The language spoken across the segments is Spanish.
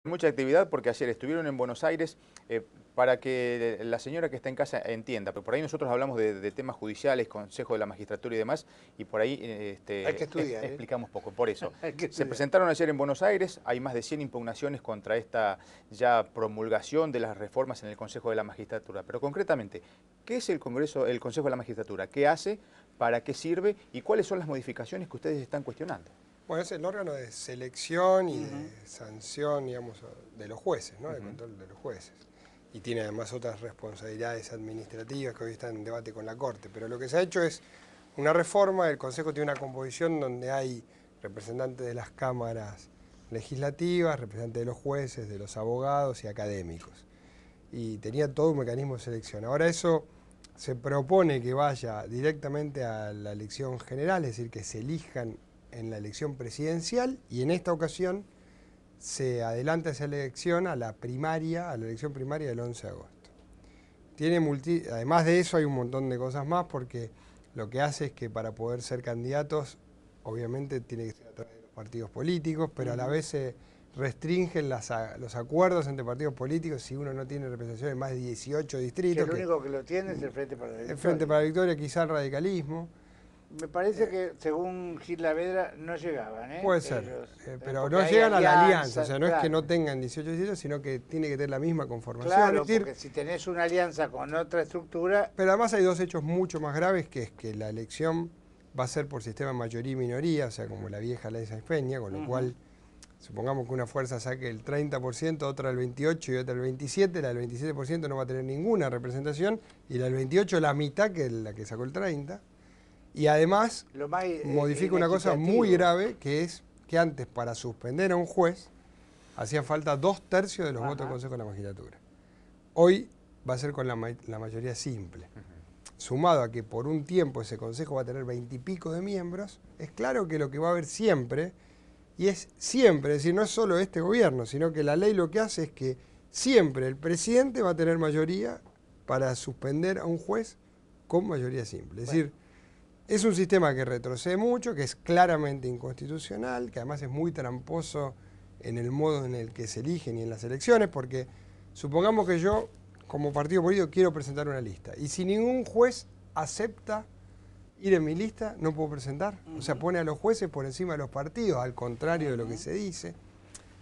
Mucha actividad porque ayer estuvieron en Buenos Aires para que la señora que está en casa entienda, pero por ahí nosotros hablamos de temas judiciales, Consejo de la Magistratura y demás, y por ahí Hay que estudiar, explicamos poco. Por eso, Hay que se estudiar. presentaron ayer en Buenos Aires, hay más de 100 impugnaciones contra esta ya promulgación de las reformas en el Consejo de la Magistratura. Pero concretamente, ¿qué es el Consejo de la Magistratura? ¿Qué hace? ¿Para qué sirve? ¿Y cuáles son las modificaciones que ustedes están cuestionando? Bueno, es el órgano de selección y de sanción, digamos, de los jueces, ¿no? De control de los jueces. Y tiene además otras responsabilidades administrativas que hoy están en debate con la Corte. Pero lo que se ha hecho es una reforma, el Consejo tiene una composición donde hay representantes de las cámaras legislativas, representantes de los jueces, de los abogados y académicos. Y tenía todo un mecanismo de selección. Ahora eso se propone que vaya directamente a la elección general, es decir, que se elijan en la elección presidencial, y en esta ocasión se adelanta esa elección a la elección primaria del 11 de agosto. Además de eso hay un montón de cosas más, porque lo que hace es que para poder ser candidatos, obviamente tiene que ser a través de los partidos políticos, pero a la vez se restringen los acuerdos entre partidos políticos si uno no tiene representación en más de 18 distritos. Que el único que lo tiene es el Frente para la Victoria. El Frente para la Victoria, quizá el radicalismo. Me parece que, según Gil Lavedra, no llegaban, ¿eh? Puede ser, Ellos, pero no llegan a la alianza, o sea, no es que no tengan 18 distritos, sino que tiene que tener la misma conformación. Claro, es decir, porque si tenés una alianza con otra estructura... Pero además hay dos hechos mucho más graves, que es que la elección va a ser por sistema mayoría y minoría, o sea, como la vieja ley Sáenz Peña, con lo cual, supongamos que una fuerza saque el 30%, otra el 28% y otra el 27%, la del 27% no va a tener ninguna representación, y la del 28% la mitad que la que sacó el 30%. Y además modifica una cosa muy grave, que es que antes, para suspender a un juez, hacía falta 2/3 de los votos del Consejo de la Magistratura. Hoy va a ser con la mayoría simple. Sumado a que por un tiempo ese Consejo va a tener 20 y pico de miembros, es claro que lo que va a haber siempre, y es siempre, es decir, no es solo este gobierno, sino que la ley lo que hace es que siempre el presidente va a tener mayoría para suspender a un juez con mayoría simple. Es decir, es un sistema que retrocede mucho, que es claramente inconstitucional, que además es muy tramposo en el modo en el que se eligen y en las elecciones, porque supongamos que yo, como partido político, quiero presentar una lista, y si ningún juez acepta ir en mi lista, no puedo presentar. O sea, pone a los jueces por encima de los partidos, al contrario de lo que se dice.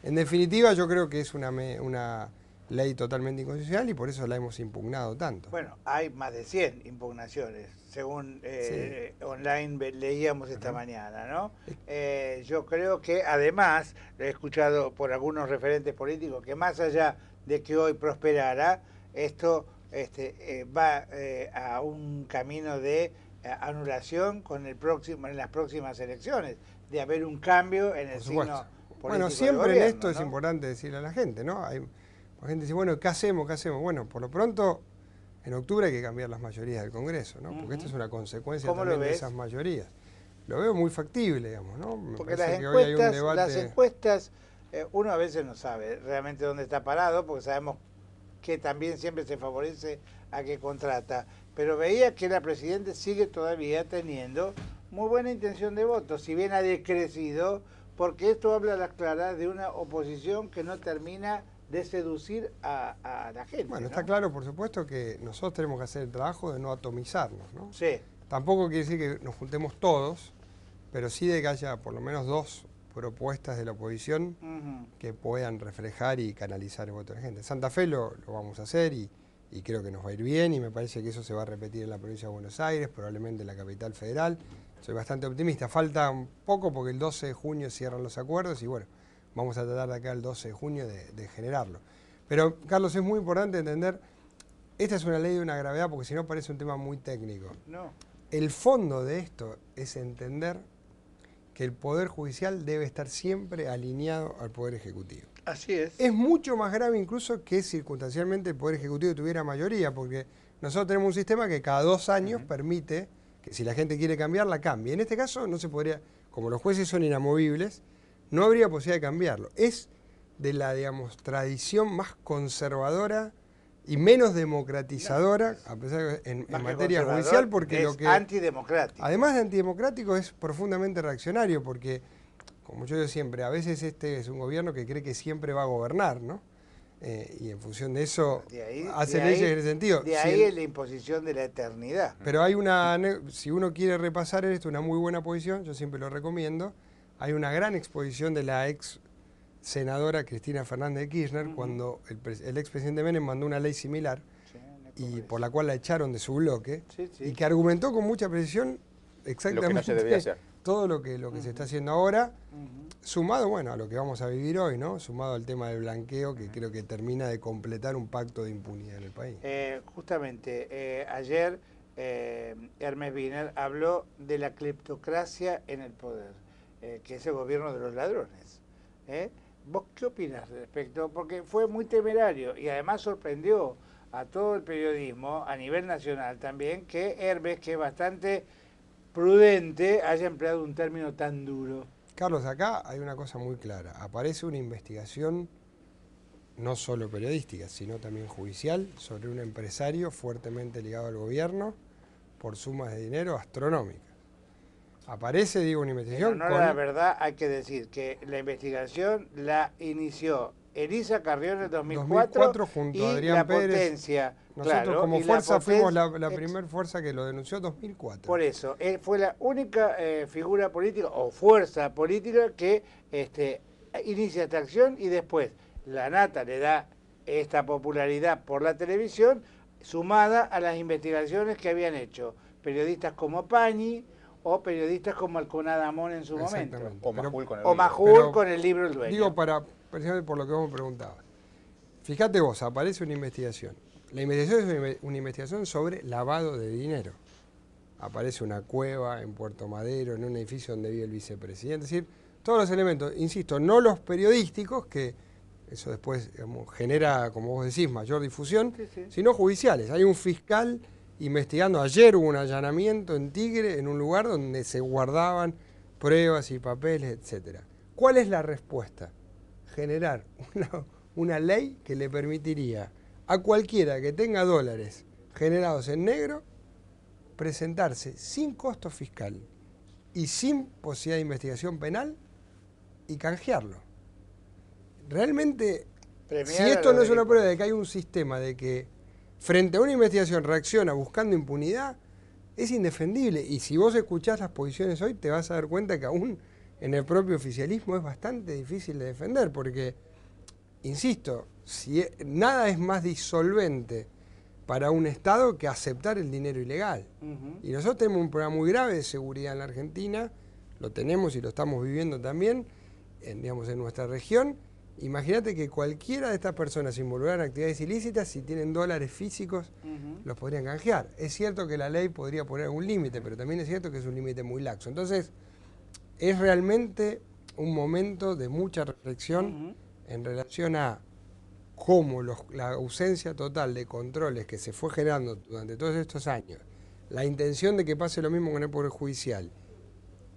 En definitiva, yo creo que es una ley totalmente inconstitucional y por eso la hemos impugnado tanto. Bueno, hay más de 100 impugnaciones, según online leíamos esta mañana, ¿no? Yo creo que además, he escuchado por algunos referentes políticos, que más allá de que hoy prosperara, esto va a un camino de anulación con en las próximas elecciones, de haber un cambio en el signo político. Bueno, siempre gobierno, en esto, ¿no? Es importante decirle a la gente, ¿no? La gente dice, bueno, ¿qué hacemos? ¿Qué hacemos? Bueno, por lo pronto, en octubre hay que cambiar las mayorías del Congreso, ¿no? Porque esto es una consecuencia también de esas mayorías. Lo veo muy factible, digamos, ¿no? Porque las encuestas, uno a veces no sabe realmente dónde está parado, porque sabemos que también siempre se favorece a que contrata. Pero veía que la Presidenta sigue todavía teniendo muy buena intención de voto, si bien ha decrecido, porque esto habla a las claras de una oposición que no termina de seducir a la gente. Bueno, ¿no? está claro, por supuesto, que nosotros tenemos que hacer el trabajo de no atomizarnos, ¿no? Sí. Tampoco quiere decir que nos juntemos todos, pero sí de que haya por lo menos 2 propuestas de la oposición que puedan reflejar y canalizar el voto de la gente. En Santa Fe lo vamos a hacer y creo que nos va a ir bien, y me parece que eso se va a repetir en la provincia de Buenos Aires, probablemente en la capital federal. Soy bastante optimista. Falta un poco porque el 12 de junio cierran los acuerdos y bueno, vamos a tratar de acá el 12 de junio de generarlo. Pero, Carlos, es muy importante entender, esta es una ley de una gravedad porque si no parece un tema muy técnico. No. El fondo de esto es entender que el Poder Judicial debe estar siempre alineado al Poder Ejecutivo. Así es. Es mucho más grave incluso que circunstancialmente el Poder Ejecutivo tuviera mayoría, porque nosotros tenemos un sistema que cada 2 años permite que si la gente quiere cambiar, la cambie. En este caso no se podría, como los jueces son inamovibles, no habría posibilidad de cambiarlo. Es de la, digamos, tradición más conservadora y menos democratizadora, a pesar de en materia judicial, porque es lo que antidemocrático. Además de antidemocrático, es profundamente reaccionario, porque como yo digo siempre, a veces este es un gobierno que cree que siempre va a gobernar, ¿no? Y en función de eso hace leyes en ese sentido. De ahí es la imposición de la eternidad. Pero hay si uno quiere repasar esto, una muy buena posición, yo siempre lo recomiendo, hay una gran exposición de la ex senadora Cristina Fernández de Kirchner, cuando el expresidente Menem mandó una ley similar, y por la cual la echaron de su bloque, y que argumentó con mucha precisión exactamente lo que no se debía hacer. Todo lo que se está haciendo ahora, sumado, bueno, a lo que vamos a vivir hoy, ¿no? Sumado al tema del blanqueo, que creo que termina de completar un pacto de impunidad en el país. Justamente, ayer Hermes Wiener habló de la cleptocracia en el poder, que es el gobierno de los ladrones. ¿Vos qué opinas al respecto? Porque fue muy temerario y además sorprendió a todo el periodismo, a nivel nacional también, que Hermes, que es bastante prudente, haya empleado un término tan duro. Carlos, acá hay una cosa muy clara. Aparece una investigación no solo periodística, sino también judicial, sobre un empresario fuertemente ligado al gobierno por sumas de dinero astronómicas. Aparece, digo, una investigación... En honor a la verdad, hay que decir que la investigación la inició Elisa Carrión en el 2004 junto a y Adrián la Pérez. potencia. Nosotros claro, como fuerza fuimos la primera fuerza que lo denunció en 2004. Por eso, él fue la única figura política o fuerza política que inicia esta acción y después la Nata le da esta popularidad por la televisión sumada a las investigaciones que habían hecho periodistas como Pañi o periodistas como Alconada Amón en su momento. O Majul con el libro El Dueño. Digo, precisamente por lo que vos me preguntabas. Fíjate vos, aparece una investigación. La investigación es una investigación sobre lavado de dinero. Aparece una cueva en Puerto Madero, en un edificio donde vive el vicepresidente. Es decir, todos los elementos, insisto, no los periodísticos, que eso después genera, como vos decís, mayor difusión, sino judiciales. Hay un fiscal investigando. Ayer hubo un allanamiento en Tigre, en un lugar donde se guardaban pruebas y papeles, etc. ¿Cuál es la respuesta? Generar una ley que le permitiría a cualquiera que tenga dólares generados en negro presentarse sin costo fiscal y sin posibilidad de investigación penal y canjearlo. Realmente, si esto no es una prueba de que hay un sistema de que frente a una investigación reacciona buscando impunidad, es indefendible. Y si vos escuchás las posiciones hoy, te vas a dar cuenta que aún en el propio oficialismo es bastante difícil de defender, porque, insisto, nada es más disolvente para un Estado que aceptar el dinero ilegal. Y nosotros tenemos un problema muy grave de seguridad en la Argentina, lo tenemos y lo estamos viviendo también, en nuestra región. Imagínate que cualquiera de estas personas involucradas en actividades ilícitas, si tienen dólares físicos, los podrían canjear. Es cierto que la ley podría poner un límite, pero también es cierto que es un límite muy laxo. Entonces, es realmente un momento de mucha reflexión en relación a cómo la ausencia total de controles que se fue generando durante todos estos años, la intención de que pase lo mismo con el Poder Judicial,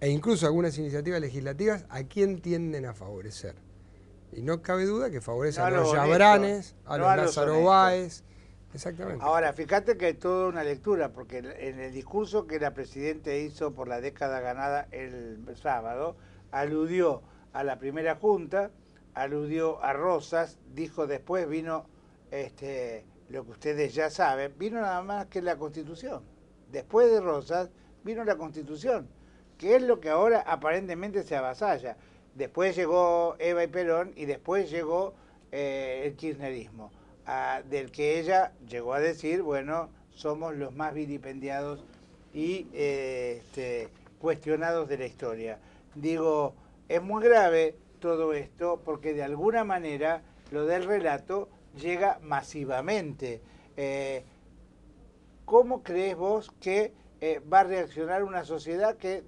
e incluso algunas iniciativas legislativas, ¿a quién tienden a favorecer? Y no cabe duda que favorece a los Yabranes, a los Lázaro Báez. Exactamente. Ahora, fíjate que hay toda una lectura, porque en el discurso que la Presidenta hizo por la década ganada el sábado, aludió a la primera junta, aludió a Rosas, dijo después vino lo que ustedes ya saben, vino nada más que la Constitución. Después de Rosas vino la Constitución, que es lo que ahora aparentemente se avasalla. Después llegó Eva y Perón y después llegó el kirchnerismo, del que ella llegó a decir, bueno, somos los más vilipendiados y cuestionados de la historia. Digo, es muy grave todo esto porque de alguna manera lo del relato llega masivamente. ¿Cómo crees vos que va a reaccionar una sociedad que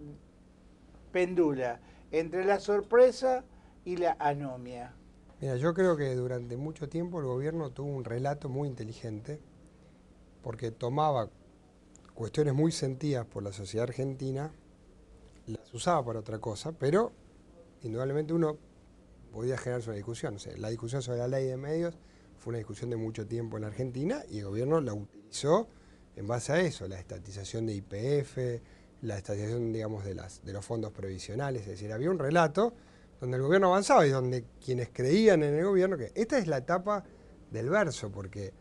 pendula entre la sorpresa y la anomia? Mira, yo creo que durante mucho tiempo el gobierno tuvo un relato muy inteligente porque tomaba cuestiones muy sentidas por la sociedad argentina, las usaba para otra cosa, pero indudablemente uno podía generarse una discusión. O sea, la discusión sobre la ley de medios fue una discusión de mucho tiempo en la Argentina y el gobierno la utilizó en base a eso, la estatización de YPF, la estatización, digamos, de los fondos previsionales. Es decir, había un relato donde el gobierno avanzaba y donde quienes creían en el gobierno, que esta es la etapa del verso, porque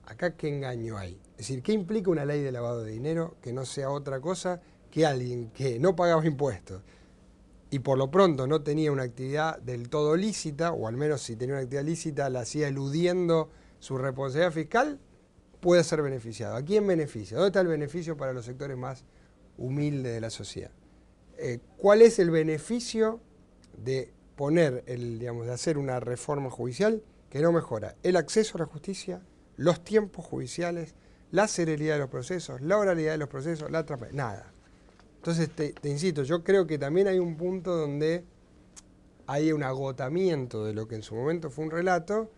acá ¿qué engaño hay? Es decir, ¿qué implica una ley de lavado de dinero que no sea otra cosa que alguien que no pagaba impuestos y por lo pronto no tenía una actividad del todo lícita, o al menos si tenía una actividad lícita la hacía eludiendo su responsabilidad fiscal, puede ser beneficiado? ¿A quién beneficia? ¿Dónde está el beneficio para los sectores más humildes de la sociedad? ¿Cuál es el beneficio de poner, digamos, de hacer una reforma judicial que no mejora el acceso a la justicia, los tiempos judiciales, la celeridad de los procesos, la oralidad de los procesos, la transparencia? Nada. Entonces, te insisto, yo creo que también hay un punto donde hay un agotamiento de lo que en su momento fue un relato,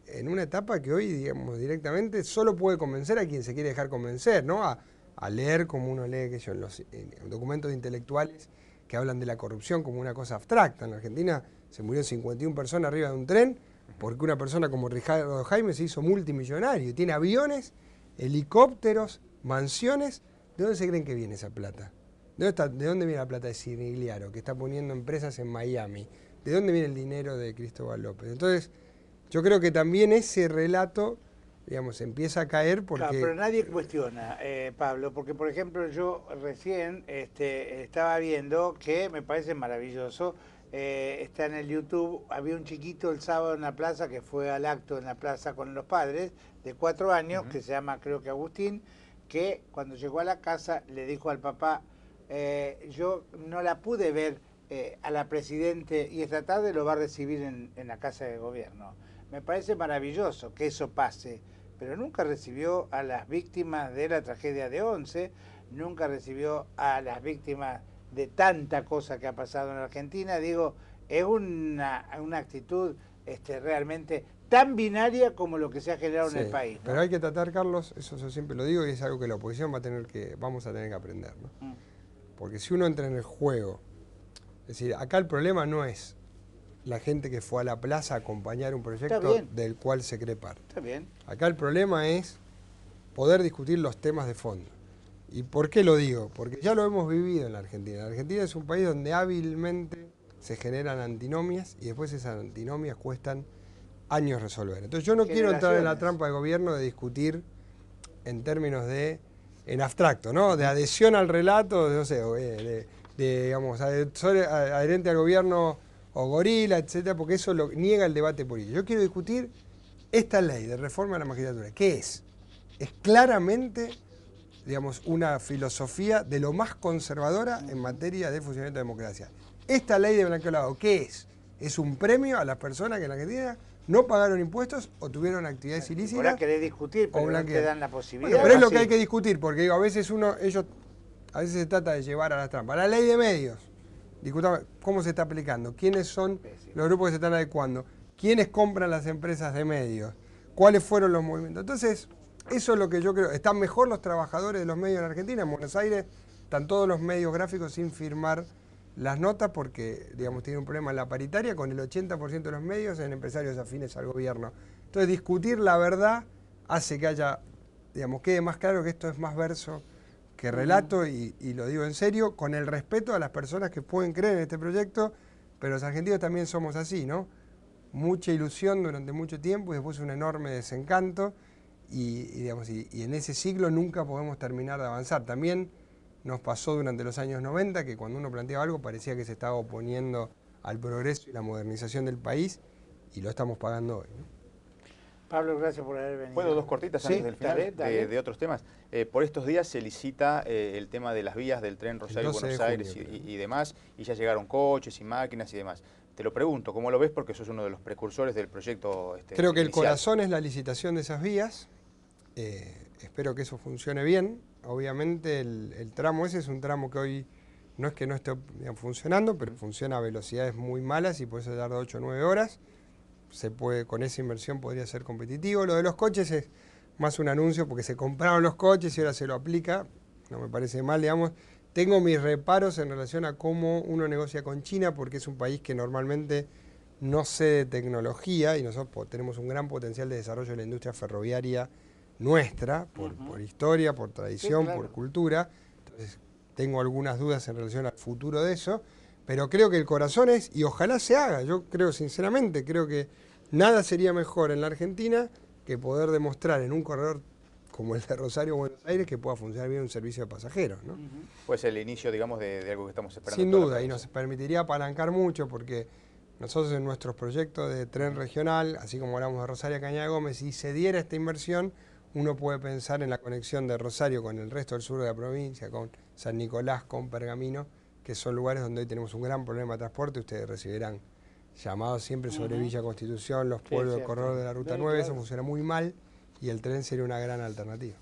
en una etapa que hoy, digamos, directamente solo puede convencer a quien se quiere dejar convencer, ¿no? A leer como uno lee, que yo, en los documentos intelectuales que hablan de la corrupción como una cosa abstracta. En la Argentina se murieron 51 personas arriba de un tren porque una persona como Ricardo Jaime se hizo multimillonario. Tiene aviones, helicópteros, mansiones. ¿De dónde se creen que viene esa plata? ¿De dónde viene la plata de Sirigliaro, que está poniendo empresas en Miami? ¿De dónde viene el dinero de Cristóbal López? Entonces, yo creo que también ese relato, digamos, empieza a caer porque... Claro, pero nadie cuestiona, Pablo, porque por ejemplo yo recién estaba viendo que me parece maravilloso, está en el YouTube, había un chiquito el sábado en la plaza que fue al acto en la plaza con los padres de 4 años, que se llama creo que Agustín, que cuando llegó a la casa le dijo al papá, yo no la pude ver a la Presidente y esta tarde lo va a recibir en la Casa de Gobierno. Me parece maravilloso que eso pase, pero nunca recibió a las víctimas de la tragedia de Once, nunca recibió a las víctimas de tanta cosa que ha pasado en Argentina. Digo, es una actitud realmente tan binaria como lo que se ha generado en el país, ¿no? Pero hay que tratar, Carlos, eso yo siempre lo digo, y es algo que la oposición vamos a tener que aprender, ¿no? Porque si uno entra en el juego, es decir, acá el problema no es la gente que fue a la plaza a acompañar un proyecto del cual se cree parte. Está bien. Acá el problema es poder discutir los temas de fondo. ¿Y por qué lo digo? Porque ya lo hemos vivido en la Argentina. La Argentina es un país donde hábilmente se generan antinomias y después esas antinomias cuestan años resolver. Entonces yo no quiero entrar en la trampa de gobierno de discutir en términos en abstracto, ¿no? De adhesión al relato, no sé, digamos, adherente al gobierno o gorila, etcétera, porque eso niega el debate político. Yo quiero discutir esta ley de reforma de la magistratura. ¿Qué es? Es claramente, digamos, una filosofía de lo más conservadora en materia de funcionamiento de democracia. Esta ley de blanqueo lavado, ¿qué es? Es un premio a las personas que en la Argentina no pagaron impuestos o tuvieron actividades ilícitas. Ahora querés discutir, pero no te dan la posibilidad. Bueno, pero es lo que hay que discutir, porque digo, a veces se trata de llevar a las trampas. La ley de medios, discutamos cómo se está aplicando, quiénes son los grupos que se están adecuando, quiénes compran las empresas de medios, cuáles fueron los movimientos. Entonces, eso es lo que yo creo. Están mejor los trabajadores de los medios en Argentina. En Buenos Aires están todos los medios gráficos sin firmar las notas porque, digamos, tiene un problema en la paritaria con el 80% de los medios en empresarios afines al gobierno. Entonces, discutir la verdad hace que haya, digamos, quede más claro que esto es más verso que relato y lo digo en serio, con el respeto a las personas que pueden creer en este proyecto, pero los argentinos también somos así, ¿no? Mucha ilusión durante mucho tiempo y después un enorme desencanto y en ese ciclo nunca podemos terminar de avanzar. También nos pasó durante los años 90 que cuando uno planteaba algo parecía que se estaba oponiendo al progreso y la modernización del país y lo estamos pagando hoy, ¿no? Pablo, gracias por haber venido. ¿Puedo dos cortitas antes del final dale. De otros temas? Por estos días se licita el tema de las vías del tren Rosario-Buenos Aires y demás, y ya llegaron coches y máquinas y demás. Te lo pregunto, ¿cómo lo ves? Porque sos uno de los precursores del proyecto Creo que inicial. el corazón es la licitación de esas vías. Espero que eso funcione bien. Obviamente el tramo ese es un tramo que hoy no es que no esté funcionando, pero funciona a velocidades muy malas y por eso tarda 8 o 9 horas. Con esa inversión podría ser competitivo. Lo de los coches es más un anuncio porque se compraron los coches y ahora se lo aplica. No me parece mal, digamos. Tengo mis reparos en relación a cómo uno negocia con China porque es un país que normalmente no cede tecnología y nosotros tenemos un gran potencial de desarrollo de la industria ferroviaria nuestra, por historia, por tradición, por cultura. Entonces tengo algunas dudas en relación al futuro de eso. Pero creo que el corazón es, y ojalá se haga, yo creo sinceramente, creo que nada sería mejor en la Argentina que poder demostrar en un corredor como el de Rosario Buenos Aires que pueda funcionar bien un servicio de pasajeros, ¿no? Pues el inicio, digamos, de algo que estamos esperando. Sin duda, y nos permitiría apalancar mucho porque nosotros en nuestros proyectos de tren regional, así como hablamos de Rosario a Cañada Gómez, si se diera esta inversión, uno puede pensar en la conexión de Rosario con el resto del sur de la provincia, con San Nicolás, con Pergamino, que son lugares donde hoy tenemos un gran problema de transporte. Ustedes recibirán llamados siempre sobre Villa Constitución, los pueblos del corredor de la Ruta 9, eso funciona muy mal y el tren sería una gran alternativa.